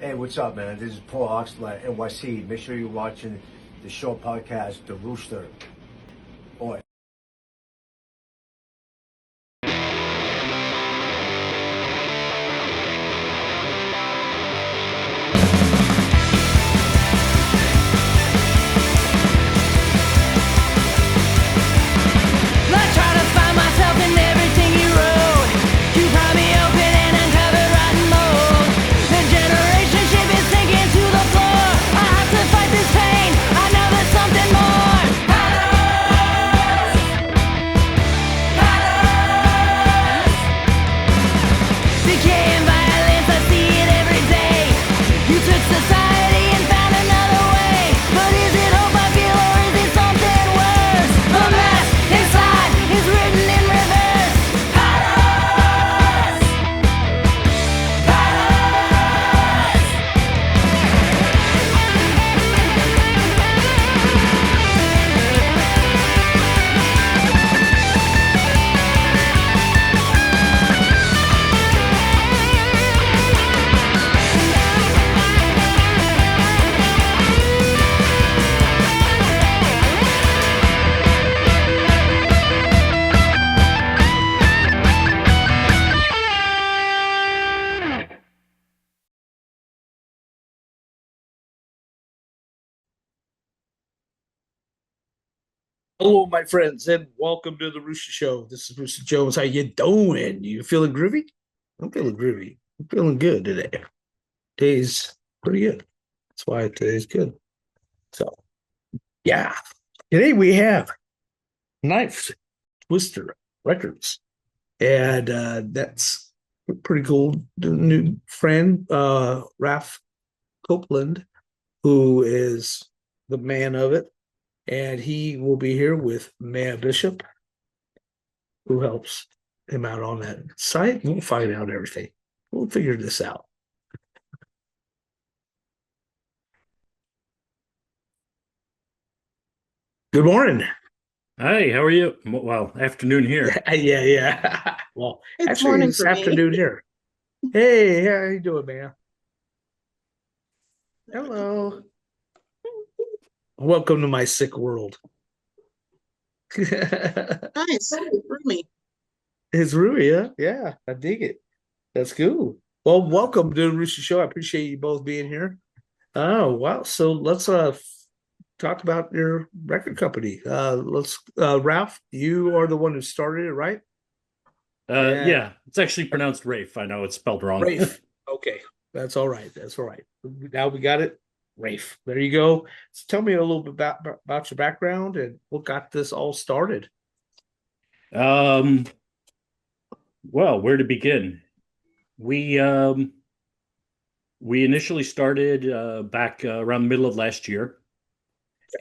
Hey, what's up, man? This is Paul Oxley, NYC. Make sure you're watching the show podcast, The Rooster. Boy. Hello, my friends, and welcome to the Roosta Show. This is Roosta Jones. How you doing? You feeling groovy? I'm feeling groovy. I'm feeling good today. Today's pretty good. That's why today's good. So, yeah. Today we have Knifetwister Records. And that's a pretty cool new friend, Raph Copeland, who is the man of it. And he will be here with Maya Bishop, who helps him out on that site. We'll find out everything. We'll figure this out. Good morning. Hi, how are you? Well, afternoon here. Yeah. Well, it's actually, morning it's for afternoon me. here. Hey, how you doing, man? Hello. Welcome to my sick world. Nice. Roomy. It's Rui, yeah, I dig it. That's cool. Well, welcome to the Rooster Show. I appreciate you both being here. Oh, wow. So let's talk about your record company. Ralph, you are the one who started it, right? Yeah, it's actually pronounced Rafe. I know it's spelled wrong. Rafe. Okay, that's all right. That's all right. Now we got it. Rafe. There you go. So tell me a little bit about your background and what got this all started. Well, where to begin? We initially started back around the middle of last year,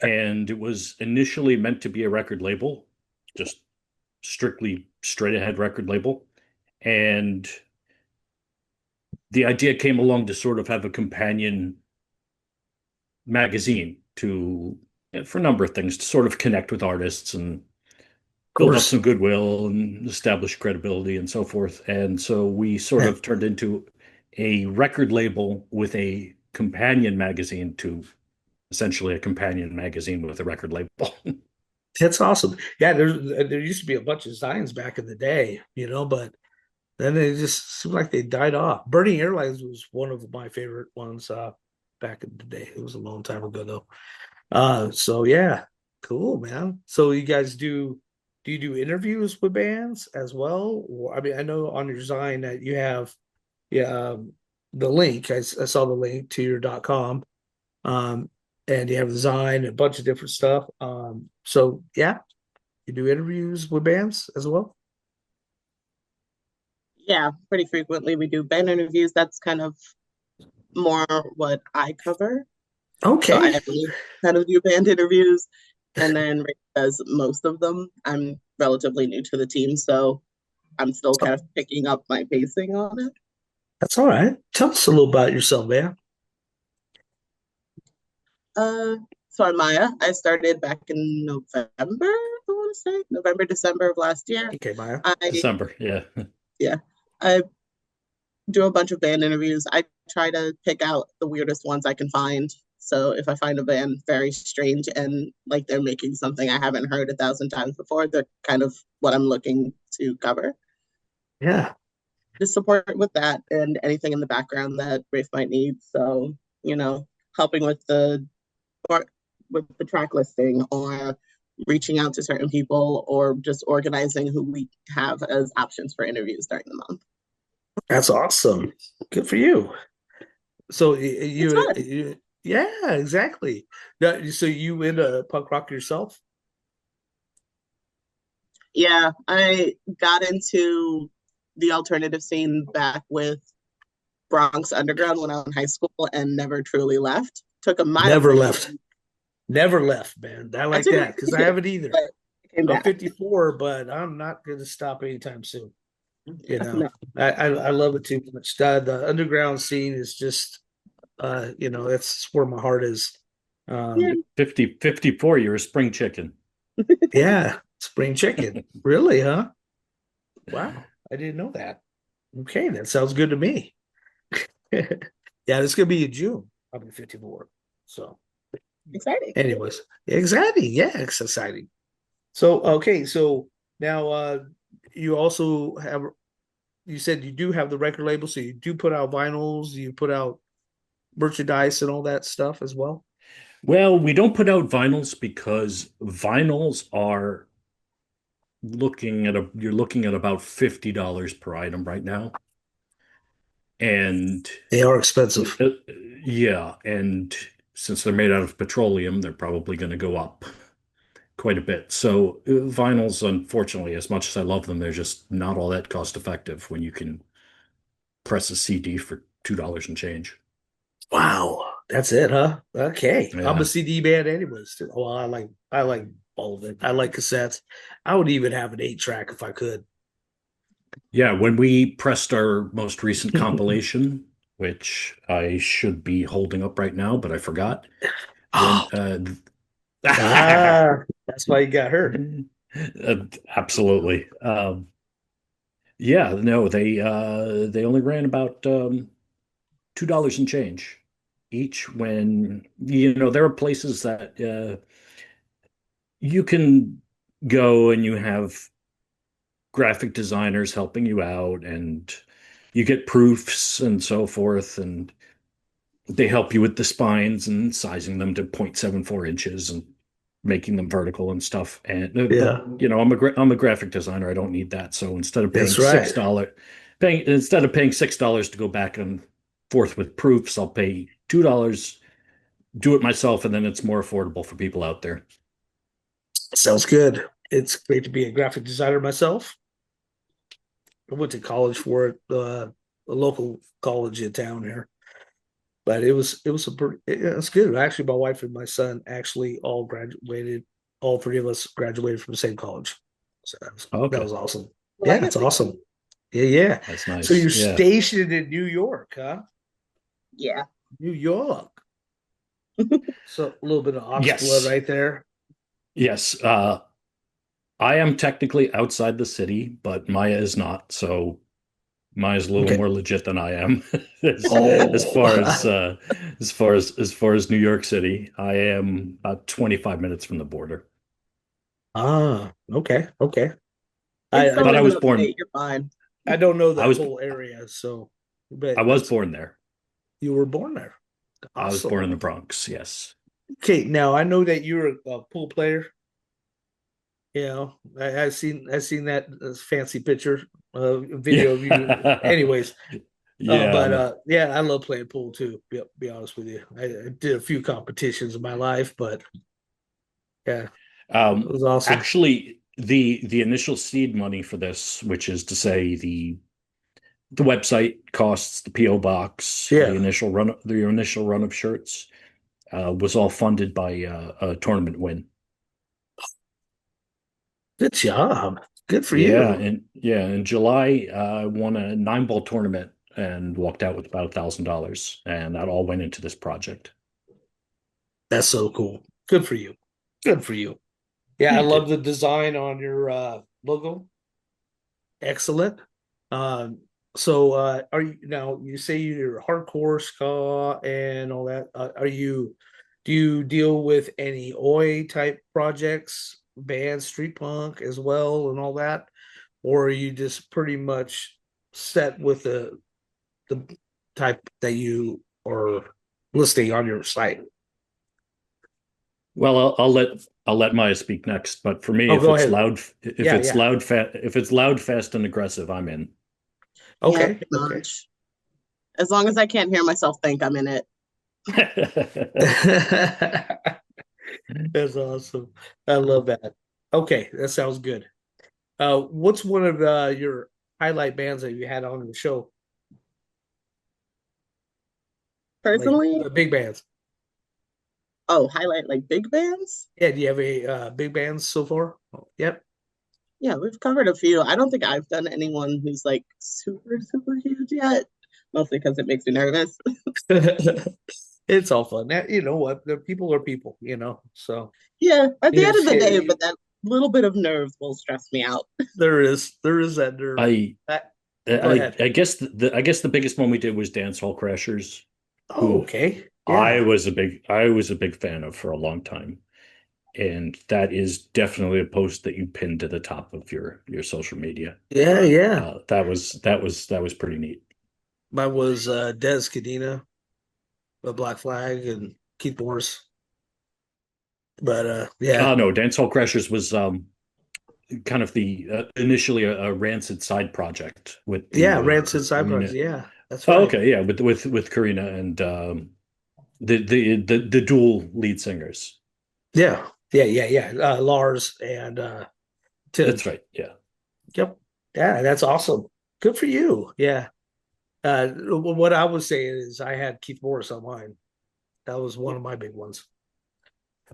and it was initially meant to be a record label, just strictly straight ahead record label. And the idea came along to sort of have a companion magazine for a number of things, to sort of connect with artists and build up some goodwill and establish credibility and so forth. And so we sort of turned into a record label with a companion magazine to essentially a companion magazine with a record label. That's awesome. Yeah, there used to be a bunch of Zions back in the day, but then they just seemed like they died off. Burning Airlines was one of my favorite ones back in the day. It was a long time ago though. So yeah, cool, man. So you guys do you do interviews with bands as well? Or, I mean, I know on your Zion that you have the link. I saw the link to your .com. And you have the Zion, a bunch of different stuff. So yeah, you do interviews with bands as well. Yeah, pretty frequently we do band interviews. That's kind of more what I cover. Okay. So I kind of do band interviews, and then Rick does most of them. I'm relatively new to the team, so I'm still kind of picking up my pacing on it. That's all right. Tell us a little about yourself, man. So I'm Maya. I started back in November, I want to say. November, December of last year. Okay, Maya. December, yeah. Yeah. I do a bunch of band interviews. I try to pick out the weirdest ones I can find. So if I find a band very strange and like they're making something I haven't heard 1,000 times before, they're kind of what I'm looking to cover. Yeah. Just support with that and anything in the background that Rafe might need. So, helping with or with the track listing or reaching out to certain people or just organizing who we have as options for interviews during the month. That's awesome. Good for you. So It's fun. yeah, exactly. Now, so you into punk rock yourself? Yeah, I got into the alternative scene back with Bronx Underground when I was in high school and never truly left. Took a Never mildly. left. Never left, man. I like took that because I haven't either. but came I'm back. 54, but I'm not going to stop anytime soon. No. I love it too much. The underground scene is just, that's where my heart is. Yeah. 54, you're a spring chicken. Yeah, spring chicken. Really, huh? Wow, I didn't know that. Okay, that sounds good to me. Yeah, it's gonna be in June. I'll be 54. So, Exciting. anyways, exciting. Yeah, it's exciting. So, okay, so now you also have. You said you do have the record label, so you do put out vinyls. You put out merchandise and all that stuff as well. Well, we don't put out vinyls because vinyls are you're looking at about $50 per item right now. And They are expensive. yeah, and since they're made out of petroleum, they're probably going to go up quite a bit. So vinyls, unfortunately, as much as I love them, they're just not all that cost effective when you can press a CD for $2 and change. Wow, that's it, huh? Okay, I'm Yeah. a CD man, anyways. Too. Well, I like all of it. I like cassettes. I would even have an 8-track if I could. Yeah, when we pressed our most recent compilation, which I should be holding up right now, but I forgot. When That's why you got hurt. absolutely. Yeah, no, they only ran about $2 and change each when there are places that you can go and you have graphic designers helping you out and you get proofs and so forth and they help you with the spines and sizing them to 0.74 inches and making them vertical and stuff. And Yeah, but I'm a graphic designer. I don't need that. So instead of paying that's right. $6 to go back and forth with proofs, I'll pay $2, do it myself, and then it's more affordable for people out there. Sounds good. It's great to be a graphic designer myself. I went to college for it, a local college in town here. But it's good. Actually, my wife and my son actually all graduated. All three of us graduated from the same college. So that was awesome. Yeah, that's awesome. Yeah. That's nice. So you're Yeah. stationed in New York, huh? Yeah. New York. So a little bit of Ox Yes. blood right there. Yes. I am technically outside the city, but Maya is not. So Maya's a little more legit than I am. as far as New York City, I am about 25 minutes from the border. Okay. But I was born. You're fine. I don't know that whole area, so but I was born there. You were born there. Awesome. I was born in the Bronx. Yes. Okay, now I know that you're a pool player. You know, I've seen that fancy picture, video of you. Anyways, yeah, yeah, I love playing pool too. Be honest with you, I did a few competitions in my life, but yeah, it was awesome. Actually, the initial seed money for this, which is to say the website costs, the PO box, the initial run of shirts, was all funded by a tournament win. Good job. Good for you. In July, I won a 9-ball tournament and walked out with about $1,000, and that all went into this project. That's so cool. Good for you. Good for you. Yeah, I love the design on your logo. Excellent. So are you now you say you're hardcore ska and all that. Are you do you deal with any oi type projects, bands, street punk as well and all that? Or are you just pretty much set with the type that you are listing on your site? Well, I'll let Maya speak next. But for me, Oh, if go it's ahead. loud, Yeah, yeah. if it's loud, fast, and aggressive, I'm in. Yeah, Okay, pretty okay. much. As long as I can't hear myself think, I'm in it. That's awesome. I love that. Okay, that sounds good. What's one of your highlight bands that you had on the show? Like Personally, the big bands. oh, highlight like big bands? Yeah, do you have a big bands so far? Oh, yep. Yeah, we've covered a few. I don't think I've done anyone who's like super, super huge yet, mostly because it makes me nervous. It's all fun. You know what? The people are people, you know. So Yeah, at the end of it's the day, yeah, but that little bit of nerves will stress me out. there is that nerve. I Go ahead. I guess I guess the biggest one we did was Dance Hall Crashers, Oh, who okay. Yeah. I was a big fan of for a long time. And that is definitely a post that you pin to the top of your social media. Yeah, yeah. That was pretty neat. Mine was Des Cadena, the Black Flag, and Keith Morris. But yeah, Oh no, Dance Hall Crashers was kind of the initially a Rancid side project with yeah, the Rancid Cypress. Karina. Yeah, that's Oh, right. okay, yeah, with Karina and the dual lead singers. Yeah, yeah, yeah, yeah. Lars and Tim. That's right. Yeah. Yep. Yeah, that's awesome. Good for you. Yeah. What I was saying is I had Keith Morris on mine. That was one of my big ones.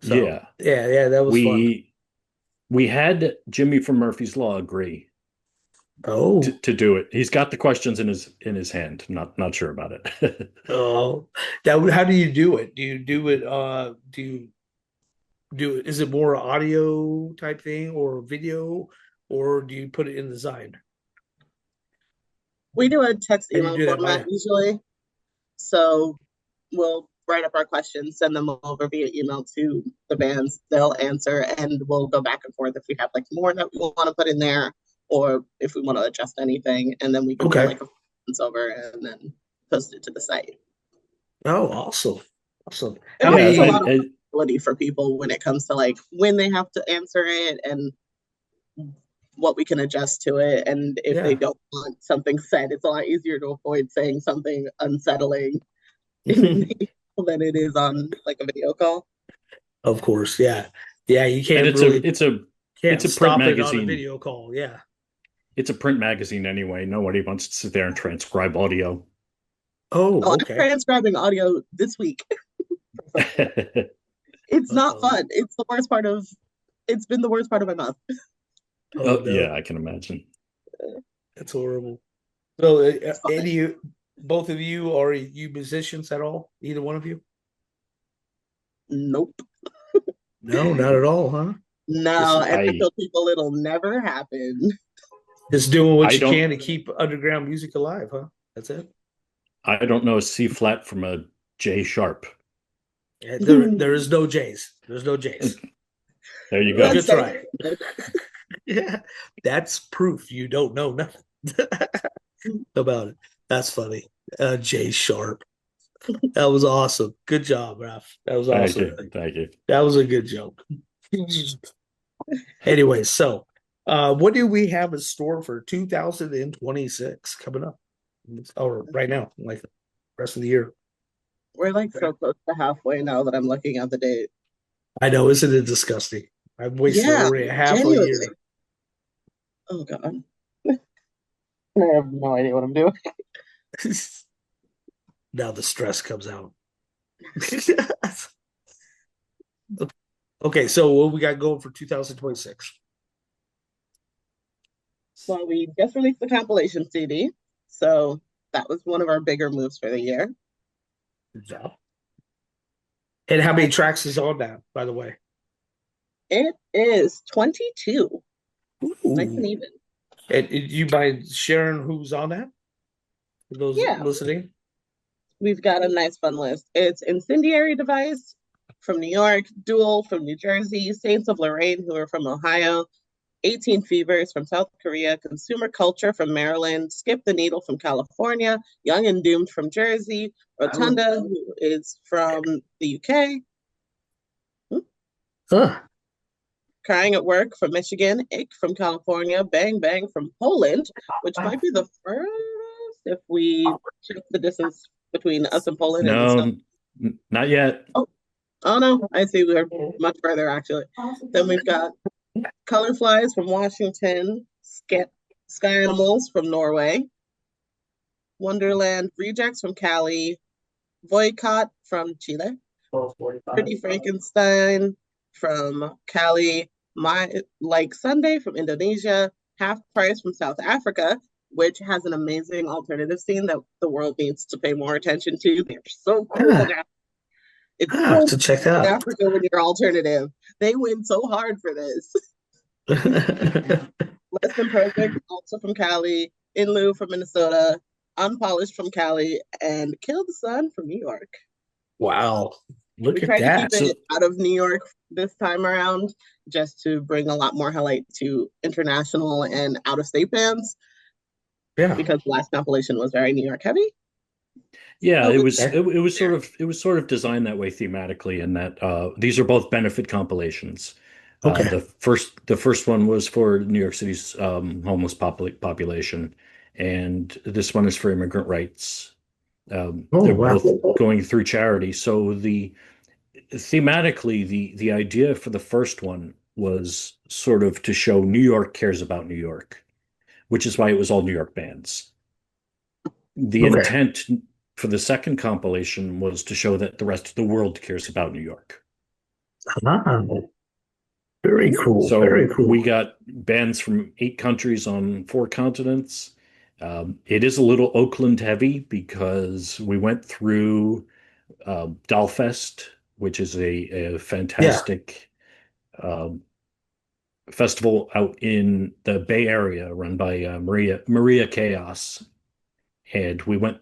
So Yeah. yeah, yeah, that was fun. We we had Jimmy from Murphy's Law agree Oh, to do it. He's got the questions in his hand. Not sure about it. oh, that. How do you do it? Do you do it? Do you do it? Is it more audio type thing or video, or do you put it in the Zine? We do a text How do you email do that, format Maya? usually. So we'll write up our questions, send them over via email to the bands. They'll answer, and we'll go back and forth if we have like more that we want to put in there, or if we want to adjust anything, and then we can put Okay. like a over and then post it to the site. Oh, awesome, awesome. It How Yeah, offers a lot many? of flexibility for people when it comes to like when they have to answer it and what we can adjust to it. And if they Yeah. don't want something said, it's a lot easier to avoid saying something unsettling in an email than it is on like a video call. Of course, yeah, yeah. You and can't really it's can't a print stop it on a magazine. video call. Yeah. It's a print magazine anyway. Nobody wants to sit there and transcribe audio. Oh, Oh, I'm okay. transcribing audio this week. It's not Uh-oh. fun. It's been the worst part of my month. Oh Oh no, yeah, I can imagine. that's horrible. So, It's fun. any you, both of you, are you musicians at all? Either one of you? Nope. No, not at all, huh? No, Just and I tell people it'll never happen. just doing what I you don't can to keep underground music alive, huh? That's it. I don't know a C flat from a J sharp. Yeah, there is no J's. There's no J's. There you But go. good Let's say try. Yeah, that's proof you don't know nothing about it. That's funny. Jay Sharp. That was awesome. Good job, Raph. That was Thank awesome. you. Thank you. That was a good joke. Anyway, so what do we have in store for 2026 coming up? Or right now, like the rest of the year. we're like so close to halfway now that I'm looking at the date. I know, isn't it disgusting? I've wasted Yeah, already half a genuinely. year. Oh God. I have no idea what I'm doing. Now the stress comes out. Okay, so what we got going for 2026? Well, we just released the compilation CD, so that was one of our bigger moves for the year. Good job. And how many tracks is on that, by the way? It is 22. Nice Ooh. and even. And you mind sharing who's on that? for those Yeah, listening? we've got a nice fun list. It's Incendiary Device from New York, Duel from New Jersey, Saints of Lorraine, who are from Ohio, 18 Fevers from South Korea, Consumer Culture from Maryland, Skip the Needle from California, Young and Doomed from Jersey, Rotunda, who is from the UK, Huh. Crying at Work from Michigan, Ick from California, Bang Bang from Poland, which might be the first if we check the distance between us and Poland and stuff. No, not yet. Oh no, I see we're much further actually. Then we've got Color Flies from Washington, Sky Animals from Norway, Wonderland Rejects from Cali, Boycott from Chile, Pretty Frankenstein from Cali, My Like Sunday from Indonesia, Half Price from South Africa, which has an amazing alternative scene that the world needs to pay more attention to. They're so cool now. It's so to check out Africa when you're alternative. They win so hard for this. Less Than Perfect, also from Cali, In Lieu from Minnesota, Unpolished from Cali, and Kill the Sun from New York. Wow. Look We at tried that. to keep it out of New York this time around, just to bring a lot more highlight to international and out-of-state bands, Yeah. because the last compilation was very New York heavy. Yeah, Oh, it was sort of designed that way thematically, in that these are both benefit compilations. Okay. The first one was for New York City's homeless population, and this one is for immigrant rights. Oh, They're wow. both going through charity. So thematically, the idea for the first one was sort of to show New York cares about New York, which is why it was all New York bands. The Okay. intent for the second compilation was to show that the rest of the world cares about New York. Ah, very cool. So Very cool. we got bands from 8 countries on 4 continents. It is a little Oakland heavy because we went through Dollfest, which is a fantastic festival out in the Bay Area run by Maria Chaos, and we went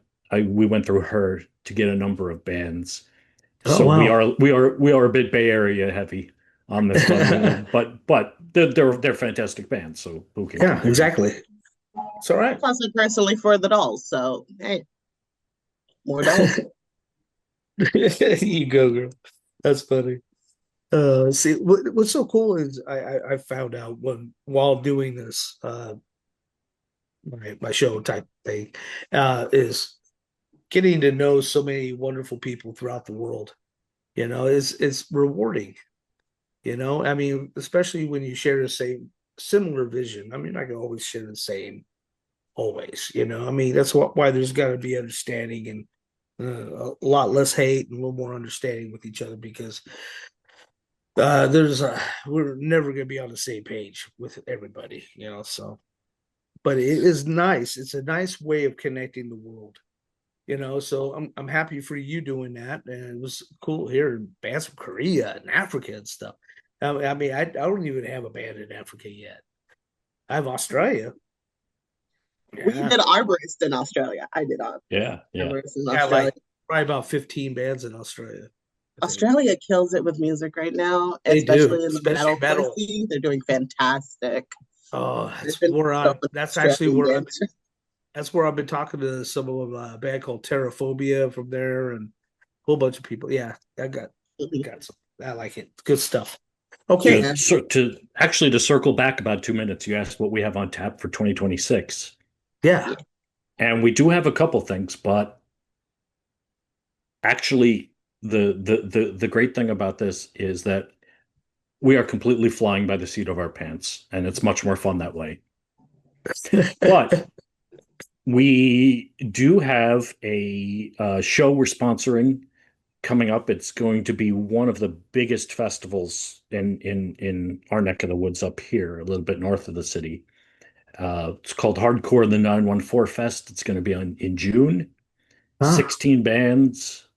through her to get a number of bands. Oh, So wow. we are a bit Bay Area heavy on this one, but they're fantastic bands. So who can Yeah, complain? exactly. It's all right. Plus, I personally for the dolls, so hey, more dolls. You go, girl. That's funny. See, what's so cool is I found out while doing this my show type thing is getting to know so many wonderful people throughout the world. You know, it's rewarding. You know, I mean, especially when you share the same similar vision. I mean, I can always share the same always. You know, I mean, that's why there's got to be understanding and a lot less hate and a little more understanding with each other, because we're never going to be on the same page with everybody, you know. So, but it is nice. It's a nice way of connecting the world, you know. So I'm happy for you doing that, and it was cool hearing bands from Korea and Africa and stuff. I mean, I don't even have a band in Africa yet. I have Australia. We Yeah, did Arborist in Australia. I did Yeah. Arborist in got Australia. like probably about 15 bands in Australia. I think. Australia kills it with music right now, They do, especially in the especially metal metal. scene. They're doing fantastic. Oh, There's that's been where so much that's actually Australian where bands. that's where I've been talking to some of a band called Terraphobia from there, and a whole bunch of people. Yeah, got some. I like it. Good stuff. Okay. Yeah. To circle back about 2 minutes, you asked what we have on tap for 2026. Yeah. And we do have a couple things, but actually the great thing about this is that we are completely flying by the seat of our pants, and it's much more fun that way. But we do have a show we're sponsoring coming up. It's going to be one of the biggest festivals in our neck of the woods up here, a little bit north of the city. It's called Hardcore the 914 Fest. It's going to be in June. 16 bands,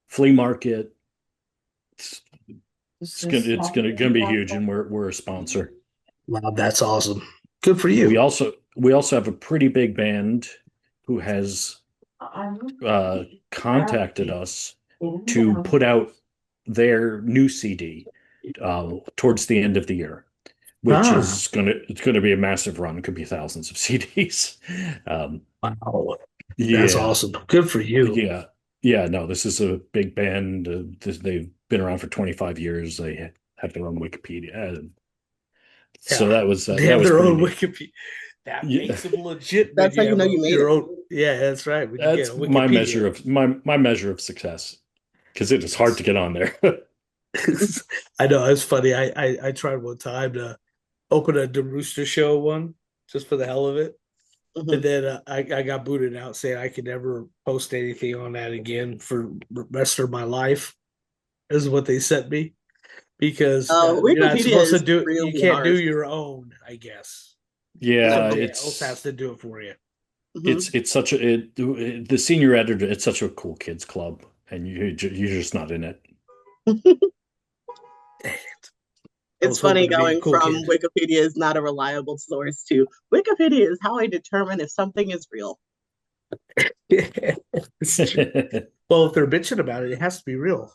flea market. It's gonna be huge, and we're a sponsor. Wow, that's awesome. Good for you. We also have a pretty big band who has contacted us to put out their new CD towards the end of the year, which is gonna be a massive run. It could be thousands of CDs. Wow, that's Yeah, awesome. Good for you. yeah. No, this is a big band. They've been around for 25 years. They have their own Wikipedia, so Yeah, they that have was their pretty own neat. Wikipedia. That Yeah, makes them legit when That's how you you have know you made your it. own. Yeah, that's right. When you get a that's my Wikipedia. measure of success, because it is hard to get on there. I know it's funny. I tried one time to open a Rooster show one just for the hell of it, and Mhm. then I got booted out saying I could never post anything on that again for the rest of my life. Is what they sent me because you're not Wikipedia supposed to is do it. You really can't do hard. your own, I guess. Yeah, Somebody else has to do it for you. Mhm. it's such a the senior editor. It's such a cool kids club, and you're just not in it. Dang it. I It's was hoping funny to be a going cool from kid. Wikipedia is not a reliable source to Wikipedia is how I determine if something is real. It's true. Well, if they're bitching about it, it has to be real,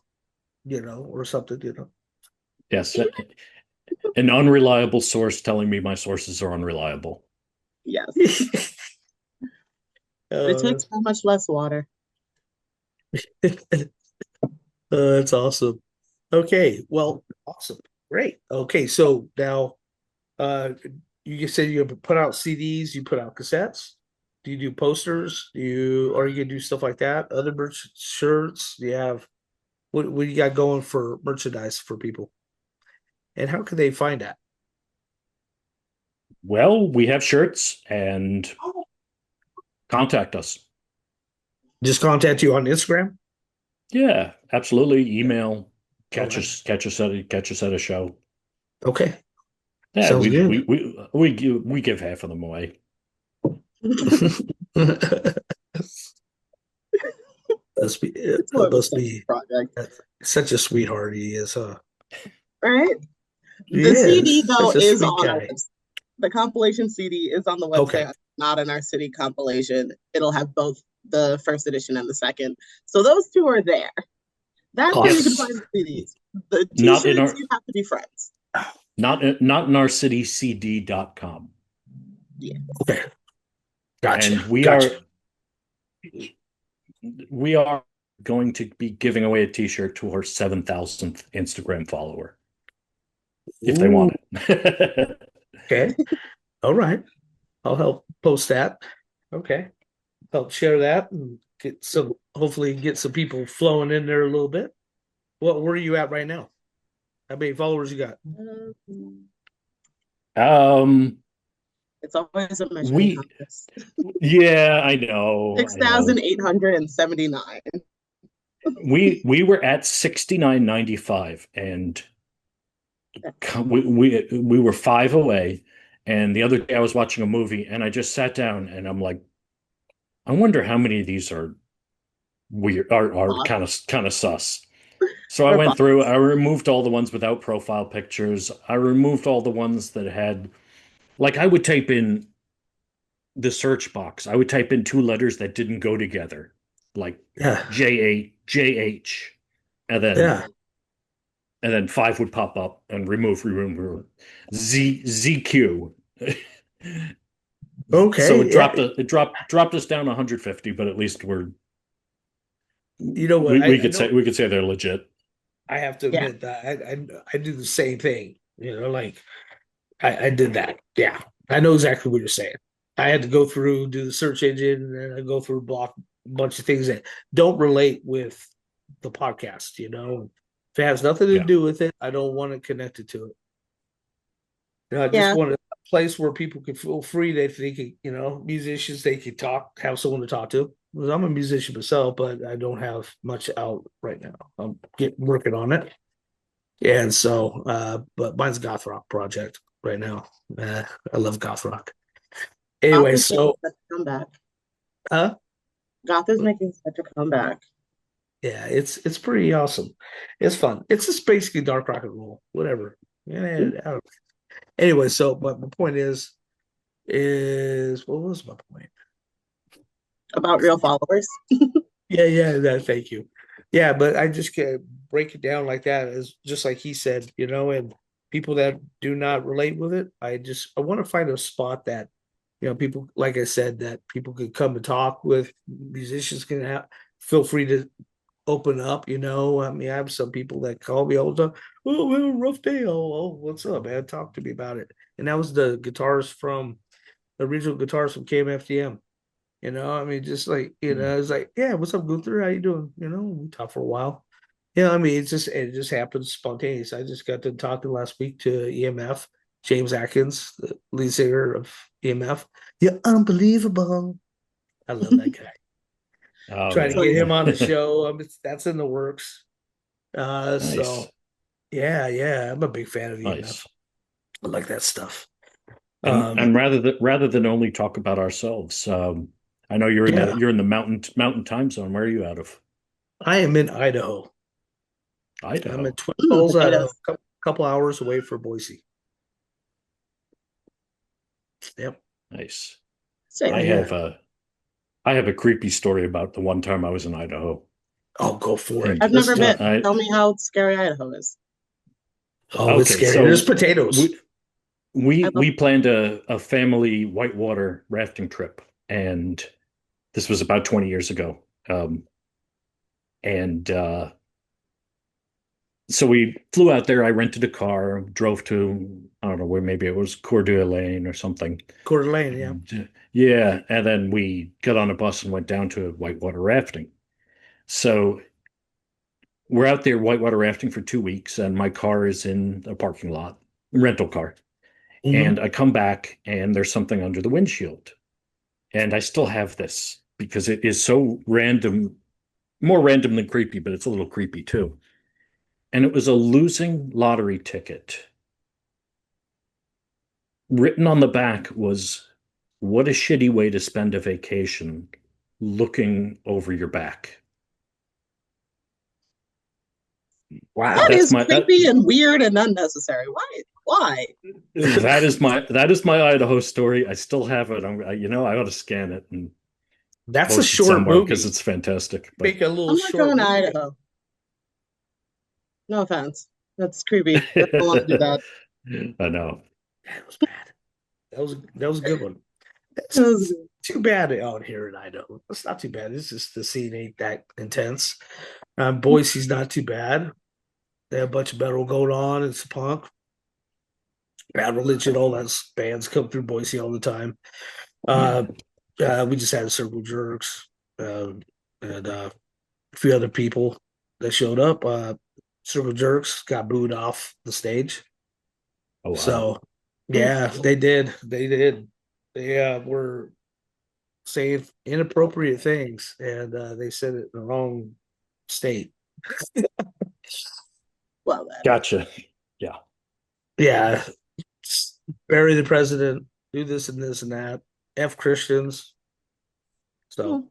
or something. Yes, an unreliable source telling me my sources are unreliable. Yes. It uh, takes so much less water. that's awesome. Okay, well, awesome, great. Okay, so now, uh, you said you put out CDs, you put out cassettes. Do you do posters? Or you can do stuff like that? Other merch shirts? Do you have what do you got going for merchandise for people? And how can they find that? Well, we have shirts, and contact us. Just contact you on Instagram. Yeah, absolutely. Email, Okay. catch us at a show. Okay. Yeah, Sounds good. we give half of them away. Must be It's more of a must science be project, such a sweetheart he is, huh? right? The CD Yes, though such a is sweet on our guy. website. The compilation CD is on the Okay. website, not in our city compilation. It'll have both the first edition and the second. So those two are there. That's where you can Awesome. find the CDs. The Not in t-shirts, our you have to be friends. not in our city CD.com. Yeah. Okay. Gotcha. And Gotcha. we are going to be giving away a t-shirt to our 7,000th Instagram follower if they Ooh, want it. okay. All right. I'll help post that. Okay. Help share that and hopefully get some people flowing in there a little bit. Where are you at right now? How many followers you got? um It's always a measuring we contest. yeah, I know. 6,879. We were at 69.95, and we were five away. And the other day I was watching a movie, and I just sat down and I'm like, I wonder how many of these are weird, are kind of sus. So I Or went bots. through, I removed all the ones without profile pictures. I removed all the ones that had, like, I would type in the search box, I would type in two letters that didn't go together, like Yeah. JH, and Yeah. then five would pop up and remove ZQ. So Okay. Yeah. it dropped us down 150, but at least You know what? I know we could say they're legit. I have to Yeah. admit that I do the same thing. Like I did that. Yeah. I know exactly what you're saying. I had to go through, do the search engine, and then I go through block a bunch of things that don't relate with the podcast. If it has nothing to Yeah, do with it, I don't want it connected to it. I just Yeah. want a place where people can feel free that they can, musicians, they can have someone to talk to. Because I'm a musician myself, but I don't have much out right now. I'm working on it. And so, but mine's a goth rock project right now. I love goth rock. Goth Anyway, is making so, such a comeback. uh, Goth is making such a comeback. yeah, it's pretty awesome. It's fun. It's just basically dark rock and roll, whatever. Yeah, I don't. Anyway, so, but my point is what was my point? about real followers. Yeah. Thank you. Yeah, but I just can't break it down like that as just like he said, and people that do not relate with it, I want to find a spot that, people like I said, that people could come and talk with, musicians can feel free to open up, I mean, I have some people that call me all the time. Oh, we had a rough day. Oh, what's up, man? Talk to me about it. And that was the original guitarist from KMFDM. I mean, just like, it's like, yeah, what's up, Gunther? How you doing? We talked for a while. I mean, it just happens spontaneous. I just got to talking last week to EMF, James Atkins, the lead singer of EMF. You're unbelievable. I love that guy. Oh Trying to yeah. get him on the show. that's in the works. Nice. So yeah, I'm a big fan of EMF. Nice. I like that stuff. And rather than only talk about ourselves, I know you're in Yeah. the mountain time zone. Where are you out of? I am in Idaho. I'm Idaho. in Twin Falls, Idaho. a couple hours away from Boise. Yep. Nice. Same. I have a creepy story about the one time I was in Idaho. Oh, go for it. And I've never been. I- Tell me how scary Idaho is. Oh, it's Okay, scary. so There's potatoes. we planned a family whitewater rafting trip, and this was about 20 years ago. And so we flew out there. I rented a car, drove to, I don't know where, maybe it was Coeur d'Alene or something. Coeur d'Alene, yeah. Yeah, and then we got on a bus and went down to whitewater rafting. So we're out there whitewater rafting for 2 weeks, and my car is in a parking lot, rental car. Mhm. And I come back, and there's something under the windshield. And I still have this because it is so random, more random than creepy, but it's a little creepy too. And it was a losing lottery ticket. Written on the back was, "What a shitty way to spend a vacation, looking over your back." Wow. That is That's creepy and weird and unnecessary. Why? Why? that is my Idaho story. I still have it. I ought to scan it and That's a post it short somewhere movie. because it's fantastic. But Make a little I'm not short going to movie. Idaho. No offense. That's creepy. I don't want to do that. I know. That was bad. That was a good one. It's That was good. too bad out here in Idaho. It's not too bad. It's just the scene ain't that intense. Boise's not too bad. They have a bunch of metal going on. It's punk, Bad Religion, all those bands come through Boise all the time. We just had Circle Jerks and a few other people that showed up. Circle Jerks got booed off the stage. Oh wow. So, yeah, they did. They did. They were saying inappropriate things, and they said it in the wrong state. Well, then. Gotcha. Yeah. Yeah, bury the president, do this and this and that. F Christians. So,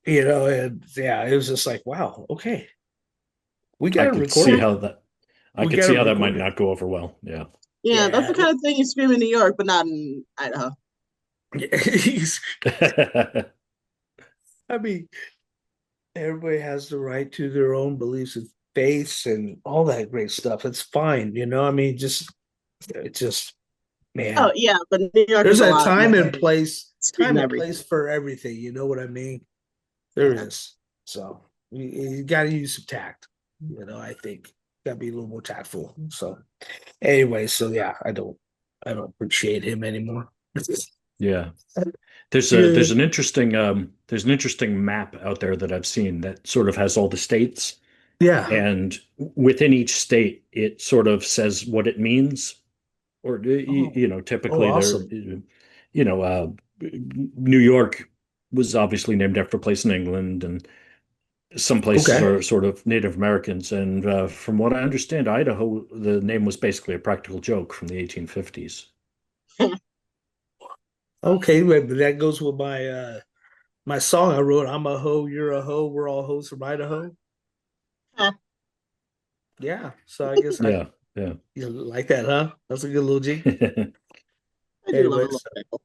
and yeah, it was just like, wow, okay. We got I to could record see it. how that I We could gotta see how that record might it. not go over well. Yeah. Yeah, that's Yeah. the kind of thing you scream in New York, but not in Idaho. I mean, everybody has the right to their own beliefs and faiths and all that great stuff. It's fine, I mean, man. Oh yeah, but New York There's is a a lot time more and place, screaming everything. for everything. You know what I mean? There is. So you got to use some tact. I think got to be a little more tactful. So anyway, so yeah, I don't appreciate him anymore. Yeah. Yeah. There's an interesting map out there that I've seen that sort of has all the states, Yeah. and within each state it sort of says what it means, or typically awesome. New York was obviously named after a place in England, and some places Okay. are sort of Native Americans, and from what I understand, Idaho, the name was basically a practical joke from the 1850s. Okay, but that goes with my song I wrote. I'm a hoe, you're a hoe, we're all hoes from Idaho. Huh. Yeah, so I guess Yeah. you like that, huh? That's a good little G. I do love a little pickle.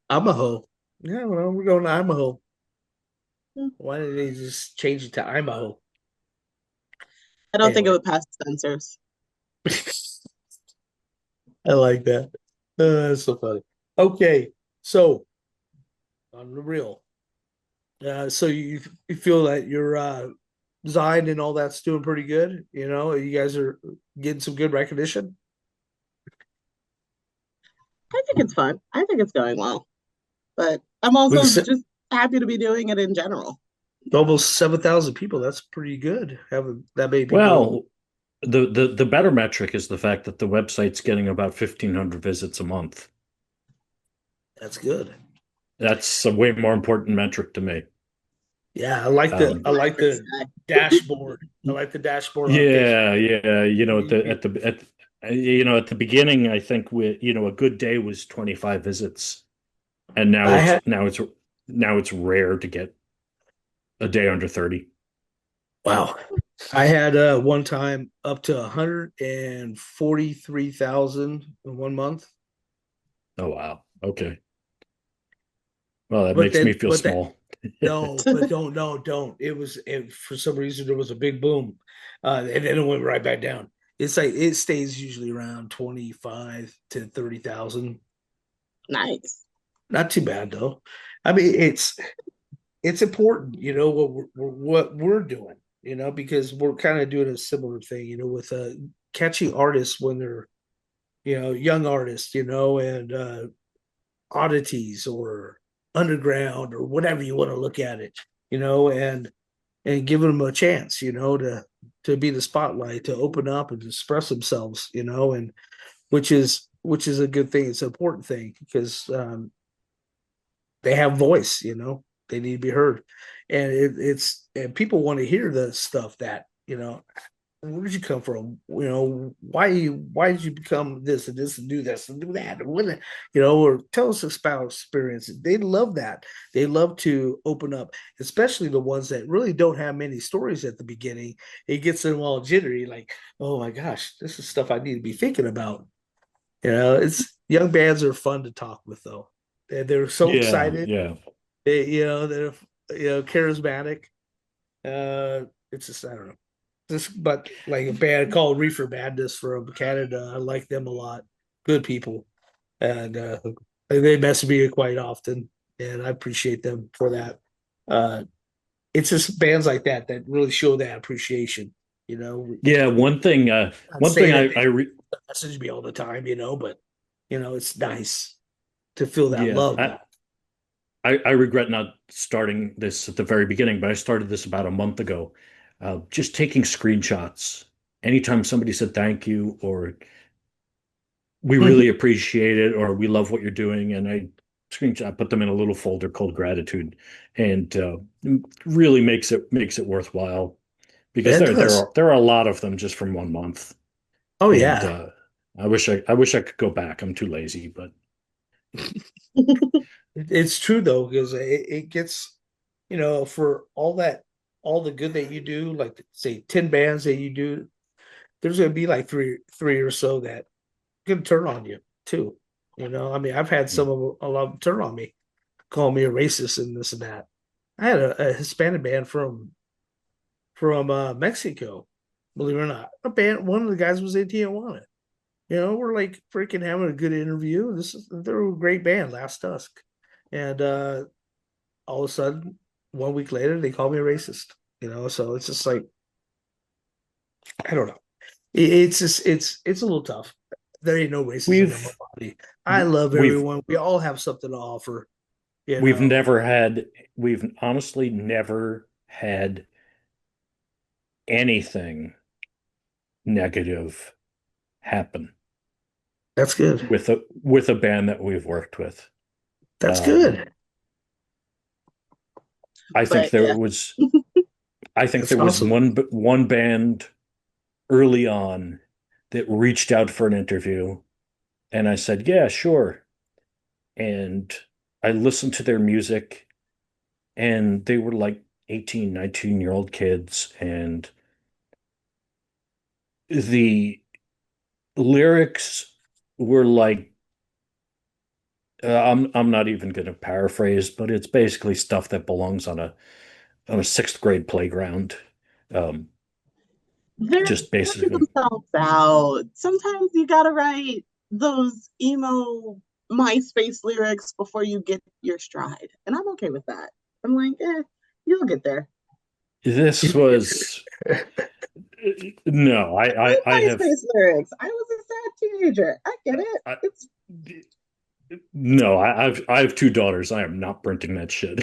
I'm a hoe. Yeah, well, we're going to Idaho. Hmm. Why did they just change it to Idaho? I don't think it Anyway, would pass censors. I like that. That's so funny. Okay, so on the real, so you feel that your design and all that's doing pretty good. You know, you guys are getting some good recognition. I think it's fun. I think it's going well. But I'm We've also se- just happy to be doing it in general. almost 7,000 people. That's pretty good. Having that many people. Well, the better metric is the fact that the website's getting about 1,500 visits a month. That's good. That's a way more important metric to me. Yeah, Um, I like the dashboard. I like the dashboard updates. yeah, yeah. You- At the beginning, I think a good day was 25 visits, and I had now it's rare to get a day under 30. wow. I had one time up to 143,000 in 1 month. Oh wow. Okay. Well, that But makes me then, feel but that small. no, but don't, no, don't. For some reason there was a big boom, and then it went right back down. It's like it stays usually around 25 to 30,000. Nice. Not too bad though. I mean, it's important, what we're doing, because we're kind of doing a similar thing, with catchy artists when they're, young artists, and oddities or underground or whatever you want to look at it, and giving them a chance, to be the spotlight, to open up and express themselves, and which is a good thing. It's an important thing because they have voice, they need to be heard. And and people want to hear the stuff that, where did you come from? Why did you become this and this and do this and do that? And or tell us about experiences. They love that. They love to open up, especially the ones that really don't have many stories at the beginning. It gets them all jittery, like, oh my gosh, this is stuff I need to be thinking about. It's young bands are fun to talk with though. They're so Yeah, excited. yeah. They're charismatic. It's just I don't know. But like a band called Reefer Madness from Canada, I like them a lot. Good people, and they mess with me quite often, and I appreciate them for that. Uh, it's just bands like that that really show that appreciation. Yeah, Not one thing saying that they I re message me all the time, but it's nice to feel that yeah, love. I regret not starting this at the very beginning, but I started this about a month ago. Just taking screenshots. Anytime somebody said thank you or we really appreciate it or we love what you're doing, and I screenshot, put them in a little folder called gratitude, and really makes it worthwhile because It does. there are a lot of them just from 1 month, Oh and yeah, I wish I could go back. I'm too lazy, but it's true though because it gets for all the good that you do, like say 10 bands that you do, there's gonna be like three or so that can turn on you too. I mean, I've had a lot of them turn on me, call me a racist and this and that. I had a Hispanic band from Mexico, believe it or not. A band, one of the guys was in Tijuana. We're like freaking having a good interview. They're a great band, Last Dusk. And all of a sudden, 1 week later, they call me a racist. So it's just like I don't know. It's just it's a little tough. There ain't no racism in my we've body. I love we've everyone. We all have something to offer. You we've know, never had we've honestly never had anything negative happen that's good. with a band that we've worked with. That's Um, good. I think But there yeah, was I think That's there was awesome. one band early on that reached out for an interview, and I said, "Yeah, sure." And I listened to their music, and they were like 18, 19-year-old kids, and the lyrics were like I'm not even going to paraphrase, but it's basically stuff that belongs on a sixth grade playground. Um, They're just putting basically, themselves out. Sometimes you gotta write those emo MySpace lyrics before you get your stride. And I'm okay with that. I'm like, you'll get there. this was no. I have MySpace lyrics. I was a sad teenager. I get it. I, It's no. I have two daughters. I am not printing that shit.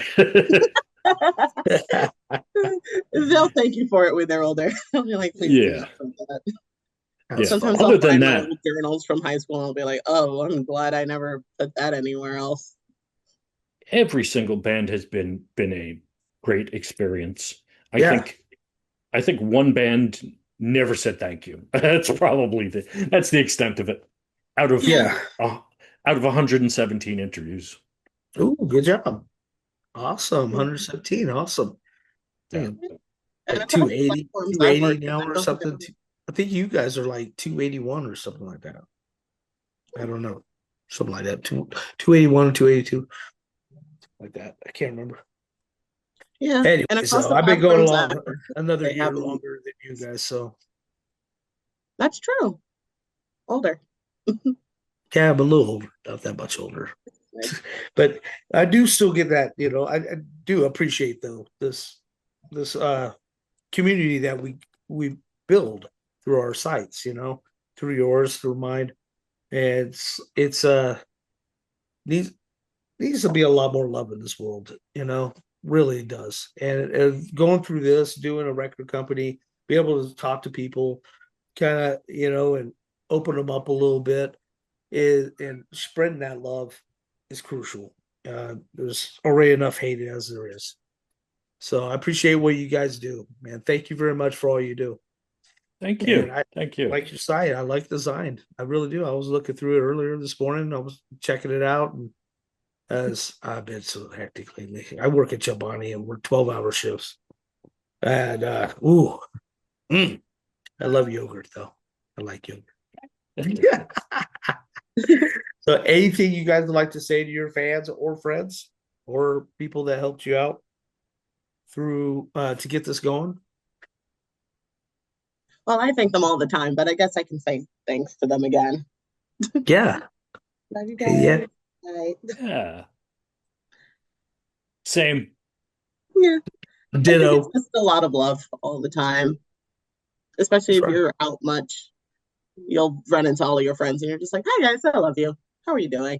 they'll thank you for it when they're older. They'll be like, please do Yeah, not print that. That's yeah. Sometimes fun. I'll Other than find my that, old journals from high school and I'll be like, oh, I'm glad I never put that anywhere else. every single band has been a great experience. I Yeah. think I think one band never said thank you. That's the extent of it. Out of Yeah. uh, out of 117 interviews. Ooh, good job. Awesome. Yeah. 117. Awesome. I Yeah. think And like across the 280, platforms I've 280 worked with, now I or don't think something. I think you guys are like 281 or something like that. I don't know. Something like that. 281 or 282. Like that. I can't remember. yeah. And Anyways, across so the I've been going platforms I've along worked with, another they year haven't. longer than you guys. So That's true. Older. yeah, I'm a little older, not that much older. But I do still get that, I do appreciate though this community that we build through our sites, through yours, through mine. And it's needs needs to be a lot more love in this world, really does. And going through this, doing a record company, be able to talk to people, kind of, and open them up a little bit, and spreading that love is crucial. There's already enough hate as there is. So I appreciate what you guys do, man. Thank you very much for all you do. Thank And you. I Thank you. like your site. I like the design. I really do. I was looking through it earlier this morning. I was checking it out, and as I've been so hectic lately. I work at Chobani and we're 12-hour shifts. And I love yogurt though. I like yogurt. Yeah. So anything you guys would like to say to your fans or friends or people that helped you out through to get this going? Well, I thank them all the time, but I guess I can say thanks to them again. Yeah. Love you Yeah. guys. Bye. Yeah. Same. Yeah. I think it's Ditto. just a lot of love all the time, especially That's if right. you're out much. You'll run into all of your friends and you're just like, hi guys, I love you. How are you doing?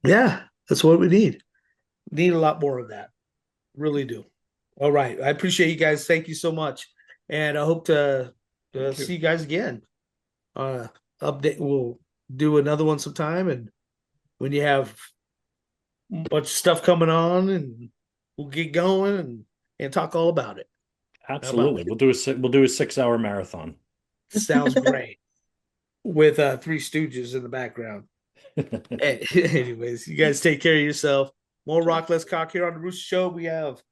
Yeah. That's what we need. Need a lot more of that. Really do. All right. I appreciate you guys. Thank you so much. And I hope to Thank see you. you guys again. Update. We'll do another one sometime. And when you have a bunch of stuff coming on, and we'll get going and talk all about it. How about Absolutely. that? We'll do a 6-hour marathon. Sounds great. With Three Stooges in the background. Anyways, you guys take care of yourself. More Rock Less Cock here on the Rooster Show. We have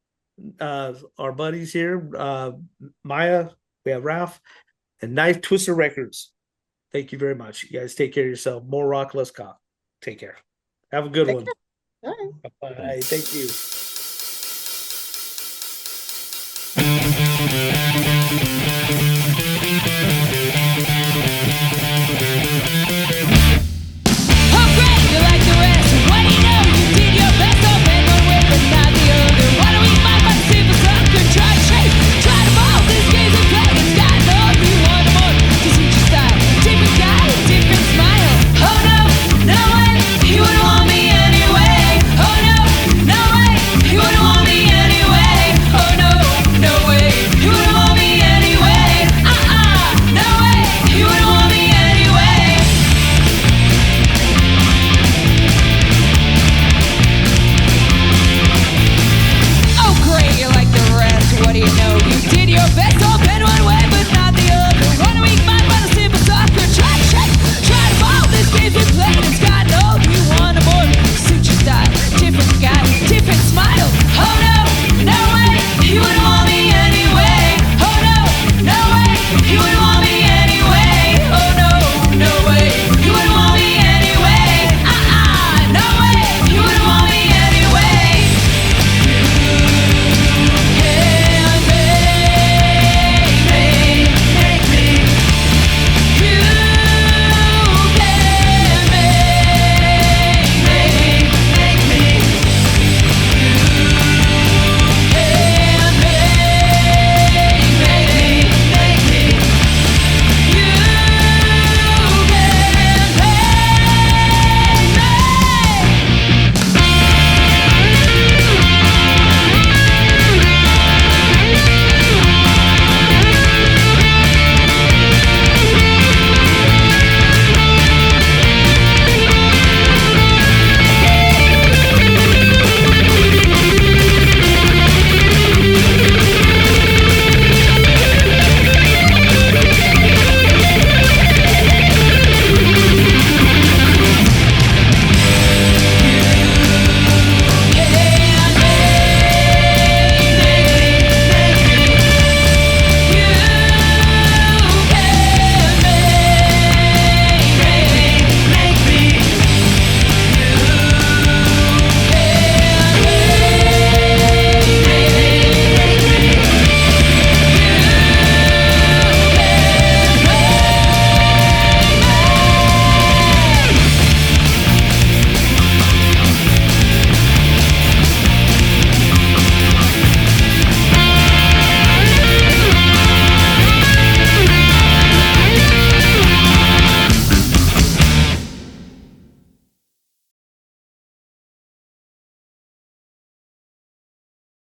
our buddies here, Maya, we have Raph, and Knifetwister Records. Thank you very much. You guys take care of yourself. More Rock Less Cock. Take care. Have a good Take one. care. Bye. Bye. Thank you.